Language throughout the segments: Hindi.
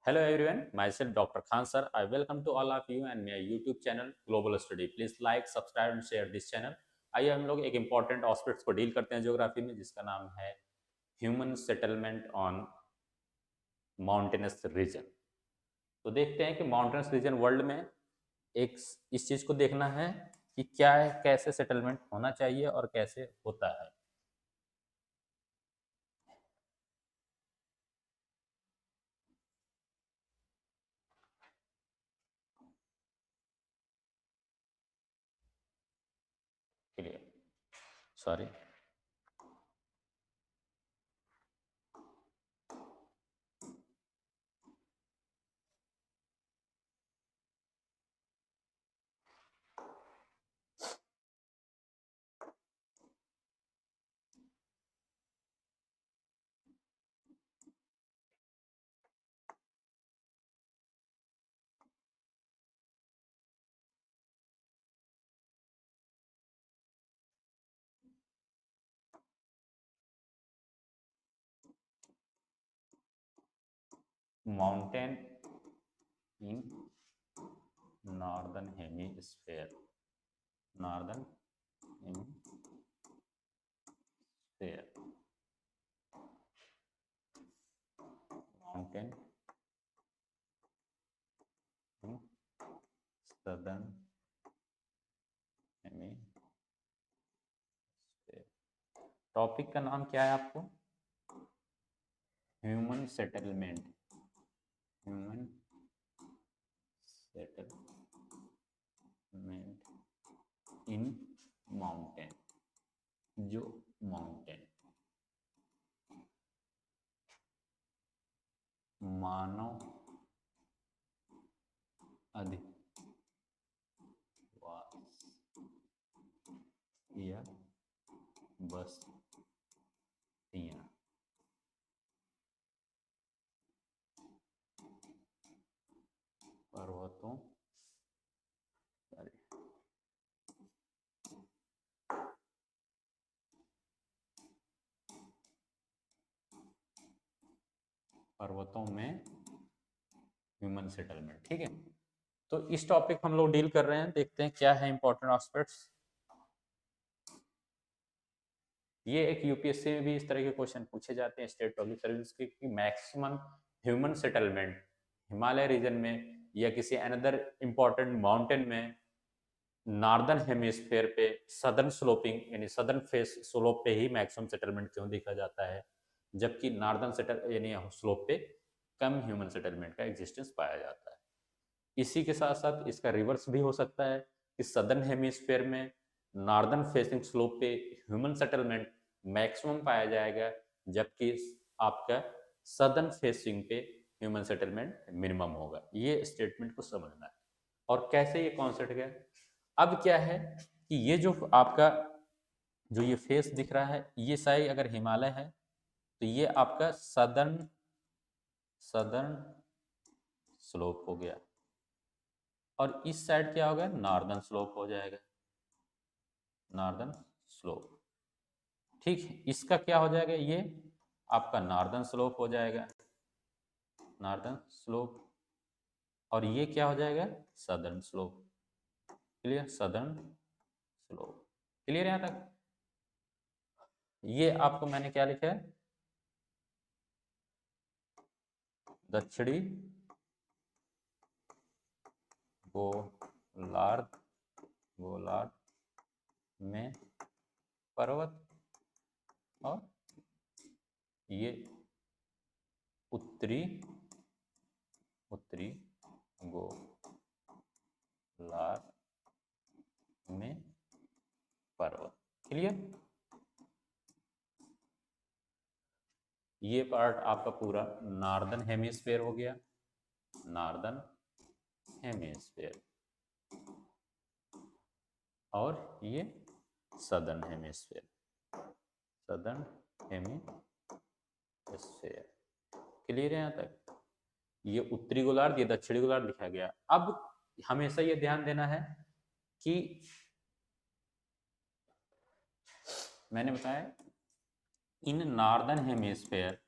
Hello everyone, myself Dr. Khan sir. I welcome to all of you and my YouTube channel Global Study. Please like, subscribe and share this channel. आइए हम लोग एक इम्पॉर्टेंट एस्पेक्ट्स को डील करते हैं ज्योग्राफी में, जिसका नाम है human settlement on mountainous region. तो देखते हैं कि माउंटेनस रीजन वर्ल्ड में एक इस चीज को देखना है कि क्या है, कैसे सेटलमेंट होना चाहिए और कैसे होता है। Clear, sorry. Mountain in northern hemisphere, northern hemisphere, mountain in southern hemisphere. Topic का नाम क्या है आपको? Human settlement, human settlement in mountain, जो माउंटेन मानव अधिवास या बस्तियां, पर्वतों, पर्वतों में ह्यूमन सेटलमेंट। ठीक है, तो इस टॉपिक हम लोग डील कर रहे हैं। देखते हैं क्या है इंपॉर्टेंट एस्पेक्ट्स। ये एक यूपीएससी में भी इस तरह के क्वेश्चन पूछे जाते हैं स्टेट पब्लिक सर्विस के, कि maximum human settlement Himalaya region में या किसी अनदर इंपॉर्टेंट माउंटेन में नॉर्दर्न हेमिस्फेयर पे सदर्न स्लोपिंग यानी सदर्न फेस स्लोप पे ही मैक्सिमम सेटलमेंट क्यों देखा जाता है, जबकि नॉर्दर्न सेटल यानी स्लोप पे कम ह्यूमन सेटलमेंट का एग्जिस्टेंस पाया जाता है। इसी के साथ साथ इसका रिवर्स भी हो सकता है कि सदर्न हेमिस्फेयर में नॉर्दर्न फेसिंग स्लोप पे ह्यूमन सेटलमेंट मैक्सिमम पाया जाएगा, जबकि आपका सदर्न फेसिंग पे ह्यूमन सेटलमेंट मिनिमम होगा। ये स्टेटमेंट को समझना है। और कैसे ये कॉन्सेप्ट गया, अब क्या है कि ये जो आपका जो ये फेस दिख रहा है, ये साइड अगर हिमालय है तो ये आपका सदर्न सदर्न स्लोप हो गया, और इस साइड क्या होगा, नॉर्दर्न स्लोप हो जाएगा, नॉर्दर्न स्लोप। ठीक, इसका क्या हो जाएगा, ये आपका नॉर्दर्न स्लोप हो जाएगा, नॉर्दर्न स्लोप, और ये क्या हो जाएगा, southern slope. Clear, southern slope. Clear यहां तक? ये आपको मैंने क्या लिखा है, दक्षिणी गोलार्ध, गोलार्ध में पर्वत, और ये उत्तरी उत्तरी गोलार्ध में पर्वत। क्लियर, ये पार्ट आपका पूरा नॉर्दर्न हेमिस्फेयर हो गया, नॉर्दर्न हेमिस्फेयर, और ये southern hemisphere, southern hemisphere. Clear है यहाँ तक? ये उत्तरी गोलार्ध, ये दक्षिणी गोलार्ध लिखा गया। अब हमेशा ये ध्यान देना है कि मैंने बताया in northern hemisphere,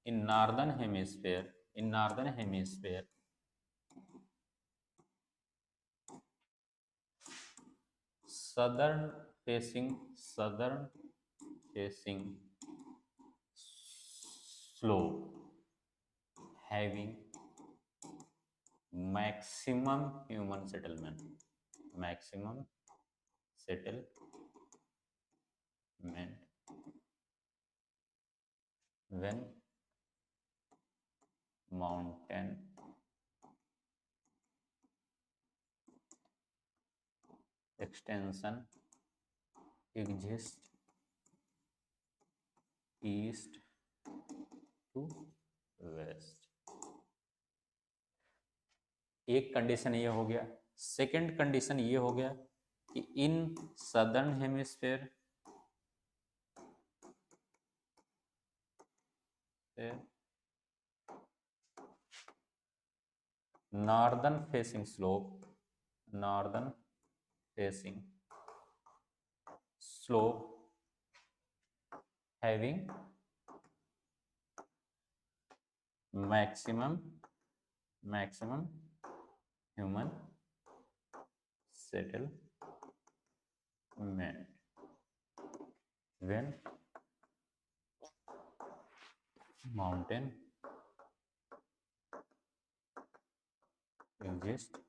in northern hemisphere in northern hemisphere, southern facing slope having maximum human settlement, maximum settlement when mountain extension exists east to west। एक कंडीशन ये हो गया। सेकंड कंडीशन ये हो गया कि in southern hemisphere northern facing slope having maximum human settlement when mountain exists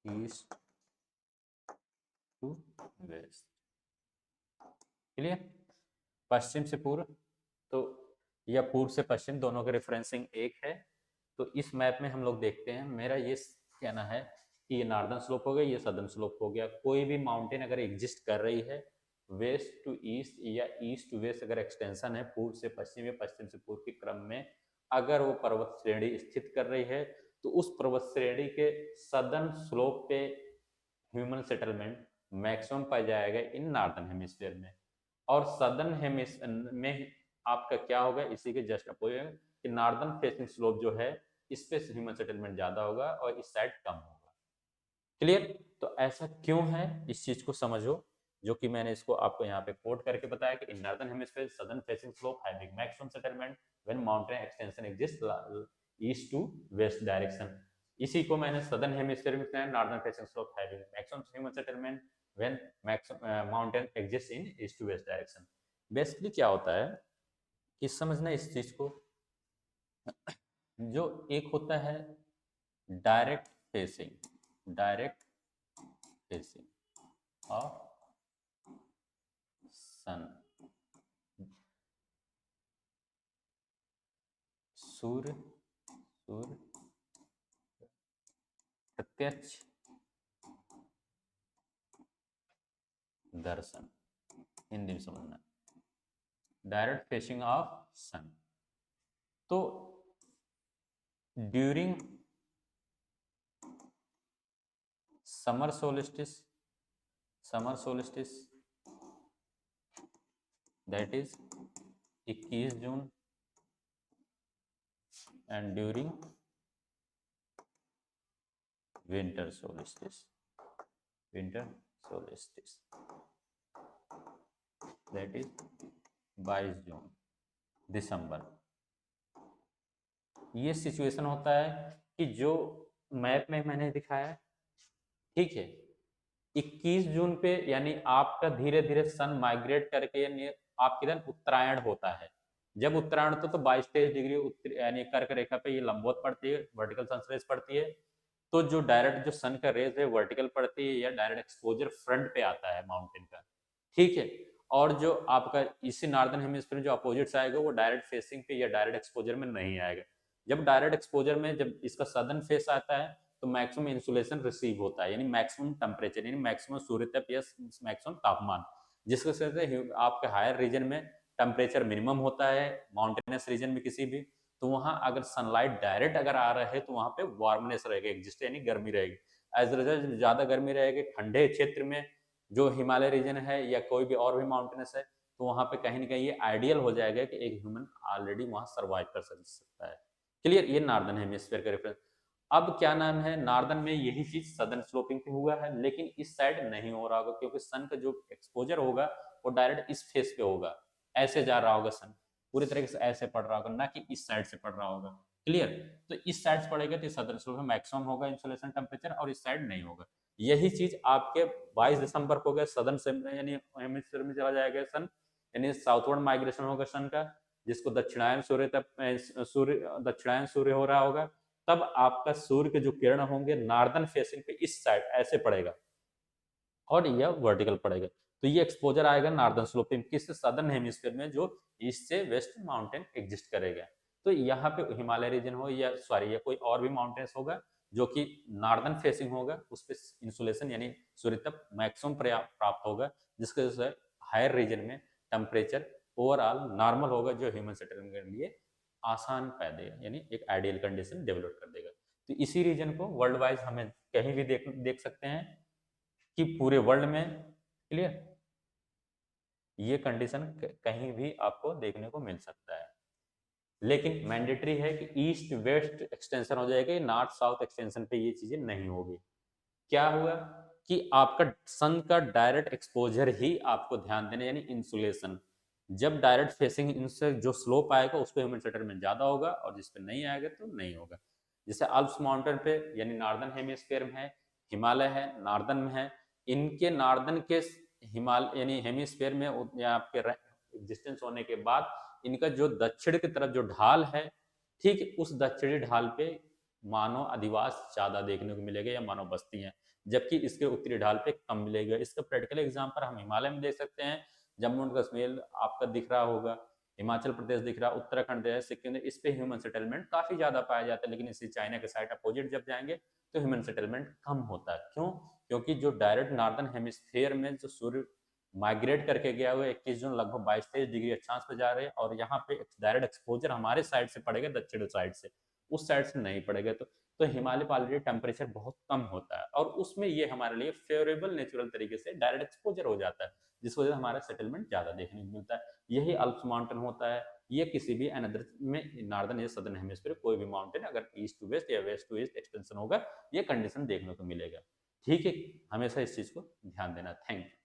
east to west। Clear? पश्चिम से पूर्व, तो या पूर्व से पश्चिम, दोनों का रेफरेंसिंग एक है। तो इस मैप में हम लोग देखते हैं, मेरा ये कहना है कि ये नॉर्दर्न स्लोप हो गया, ये सदर्न स्लोप हो गया। कोई भी माउंटेन अगर एग्जिस्ट कर रही है वेस्ट टू ईस्ट या ईस्ट टू वेस्ट अगर एक्सटेंशन है, पूर्व से पश्चिम या पश्चिम से पूर्व के क्रम में अगर वो पर्वत श्रेणी स्थित कर रही है, तो उस पर्वत श्रेणी के सदर्न स्लोप पे ह्यूमन सेटलमेंट मैक्सिमम पाया जाएगा इन नॉर्दर्न हेमिस्फीयर में। और सदर्न हेमिस्फीयर में आपका क्या होगा, इसी के जस्ट अपोजिट कि नॉर्दर्न फेसिंग स्लोप जो है इस पे ह्यूमन सेटलमेंट ज्यादा होगा और इस साइड कम होगा। क्लियर? तो ऐसा क्यों है, इस चीज को समझो, जो कि मैंने इसको आपको यहाँ पे कोट करके बताया कि in northern hemisphere southern facing slope having maximum settlement when mountain extension exist east to west direction. इसी को मैंने सदर्न हेमिस्फीयर में बताया, northern facing slope having maximum human settlement when mountain exist in east to west direction. Basically क्या होता है कि समझना इस चीज को, जो एक होता है डायरेक्ट फेसिंग ऑफ सन, सूर्य प्रत्यक्ष दर्शन, हिंदी में समझना, डायरेक्ट फेसिंग ऑफ सन। तो during summer solstice that is 21 June and during winter solstice that is 22 जून दिसंबर। ये सिचुएशन होता है कि जो मैप में मैंने दिखाया, ठीक है, 21 जून पे यानी आपका धीरे धीरे सन माइग्रेट करके यानी आपके इधर उत्तरायण होता है। जब उत्तरायण होता है तो 22-23 डिग्री यानी कर्क रेखा पे ये लंबवत पड़ती है, वर्टिकल सन रेज पड़ती है। तो जो डायरेक्ट जो सन का रेज है वर्टिकल पड़ती है या डायरेक्ट एक्सपोजर फ्रंट पे आता है माउंटेन का, ठीक है। और जो आपका इसी नॉर्दर्न हेमिस्फीयर जो अपोजिट से आएगा वो डायरेक्ट फेसिंग पे या डायरेक्ट एक्सपोजर में नहीं आएगा। जब डायरेक्ट एक्सपोजर में जब इसका सदर्न फेस आता है तो मैक्सिमम इंसुलेशन रिसीव होता है, यानी मैक्सिमम टेम्परेचर यानी मैक्सिमम सूर्यताप या मैक्सिमम तापमान, जिसके वजह से आपके हायर रीजन में टेम्परेचर मिनिमम होता है, माउंटेनस रीजन में किसी भी, तो वहां अगर सनलाइट डायरेक्ट अगर आ रहा है तो वहां पे वार्मनेस रहेगा, एग्जिस्ट यानी गर्मी रहेगी। एज रिजल्ट ज्यादा गर्मी रहेगी ठंडे क्षेत्र में, जो हिमालय रीजन है या कोई भी और भी माउंटेनस है, तो वहां पे कहीं ना कहीं ये आइडियल हो जाएगा कि एक ह्यूमन ऑलरेडी वहां सर्वाइव कर सकता है। क्लियर? ये नॉर्दर्न हेमिस्फीयर का रेफरेंस। अब क्या नाम है, नॉर्दर्न में यही चीज सदर्न स्लोपिंग पे हुआ है, लेकिन इस साइड नहीं हो रहा होगा क्योंकि सन का जो एक्सपोजर होगा वो डायरेक्ट इस फेस पे होगा, ऐसे जा रहा होगा सन। पूरी तरीके से ऐसे पड़ रहा होगा, ना कि इस साइड से पड़ रहा होगा। क्लियर? तो इस साइड से पड़ेगा तो सदर्न स्लोप में मैक्सिमम होगा इंसोलेशन टेम्परेचर और इस साइड नहीं होगा। यही चीज आपके 22 दिसंबर को गए सदर्न से यानी हेमिस्फीयर में चला जाएगा सन, यानी साउथवर्ड माइग्रेशन होगा सन का, जिसको दक्षिणायन सूर्य तक दक्षिणायन सूर्य हो रहा होगा। तब आपका सूर्य के जो किरण होंगे नॉर्दर्न फेसिंग पे इस साइड ऐसे पड़ेगा और यह वर्टिकल पड़ेगा। तो ये एक्सपोजर आएगा नॉर्दर्न स्लोप पे, किस सदर्न हेमिस्फीयर में जो ईस्ट से वेस्ट माउंटेन एग्जिस्ट करेगा। तो यहाँ पे हिमालय रीजन हो या सॉरी या कोई और भी माउंटेन्स होगा जो कि नॉर्दर्न फेसिंग होगा, उस पर इंसुलेशन यानी सूर्य तप मैक्सिमम प्राप्त होगा, जिसके वजह से हायर रीजन में टेम्परेचर ओवरऑल नॉर्मल होगा, जो ह्यूमन सेटलमेंट के लिए आसान कर देगा, यानी एक आइडियल कंडीशन डेवलप कर देगा। तो इसी रीजन को वर्ल्ड वाइज हमें कहीं भी देख सकते हैं कि पूरे वर्ल्ड में, क्लियर, ये कंडीशन कहीं भी आपको देखने को मिल सकता है। लेकिन मैंडेटरी है कि ईस्ट वेस्ट एक्सटेंशन हो जाएगा, नॉर्थ साउथ एक्सटेंशन पे ये चीजें नहीं होगी। क्या हुआ कि आपका सन का डायरेक्ट एक्सपोजर ही आपको ध्यान देना, यानी इंसुलेशन। जब डायरेक्ट फेसिंग इनसे जो स्लोप आएगा उस पर ह्यूमन सेटलमेंट ज्यादा होगा और जिस पे नहीं आएगा तो नहीं होगा। जैसे अल्प्स माउंटेन पे यानी नॉर्दर्न हेमिस्फीयर में है, हिमालय है नॉर्दर्न में है, इनके नॉर्दर्न के हिमालय यानी हेमिस्फीयर में या आपके एग्जिस्टेंस होने के बाद इनका जो दक्षिण की तरफ जो ढाल है, ठीक उस दक्षिणी ढाल पे मानव अधिवास ज्यादा देखने को मिलेगा या मानव बस्ती है, जबकि इसके उत्तरी ढाल पे कम मिलेगा। इसका प्रैक्टिकल एग्जांपल हम हिमालय में देख सकते हैं, जम्मू एंड कश्मीर आपका दिख रहा होगा, हिमाचल प्रदेश दिख रहा, उत्तराखंड है, सिक्किम, इस पे ह्यूमन सेटलमेंट काफी ज्यादा पाया जाता है। लेकिन इसी चाइना के साइड अपोजिट जब जाएंगे तो ह्यूमन सेटलमेंट कम होता है। क्यों? क्योंकि जो डायरेक्ट नॉर्दर्न हेमिस्फीयर में जो सूर्य माइग्रेट करके गया हुआ 21 जून लगभग 22-23 डिग्री अक्षांश पे जा रहे हैं, और यहाँ पे डायरेक्ट एक्सपोजर हमारे साइड से पड़ेगा, दक्षिण साइड से, उस साइड से नहीं पड़ेगा। तो हिमालय पर ऑलरेडी टेम्परेचर बहुत कम होता है और उसमें ये हमारे लिए फेवरेबल नेचुरल तरीके से डायरेक्ट एक्सपोजर हो जाता है, जिस वजह से हमारा सेटलमेंट ज्यादा देखने को मिलता है। यही अल्प्स माउंटेन होता है, ये किसी भी अनदर में नॉर्दर्न या सदर्न हेमिस्फीयर कोई भी माउंटेन अगर ईस्ट टू वेस्ट या वेस्ट टू ईस्ट एक्सटेंशन होगा, ये कंडीशन देखने को मिलेगा। ठीक है, हमेशा इस चीज को ध्यान देना। Thank you.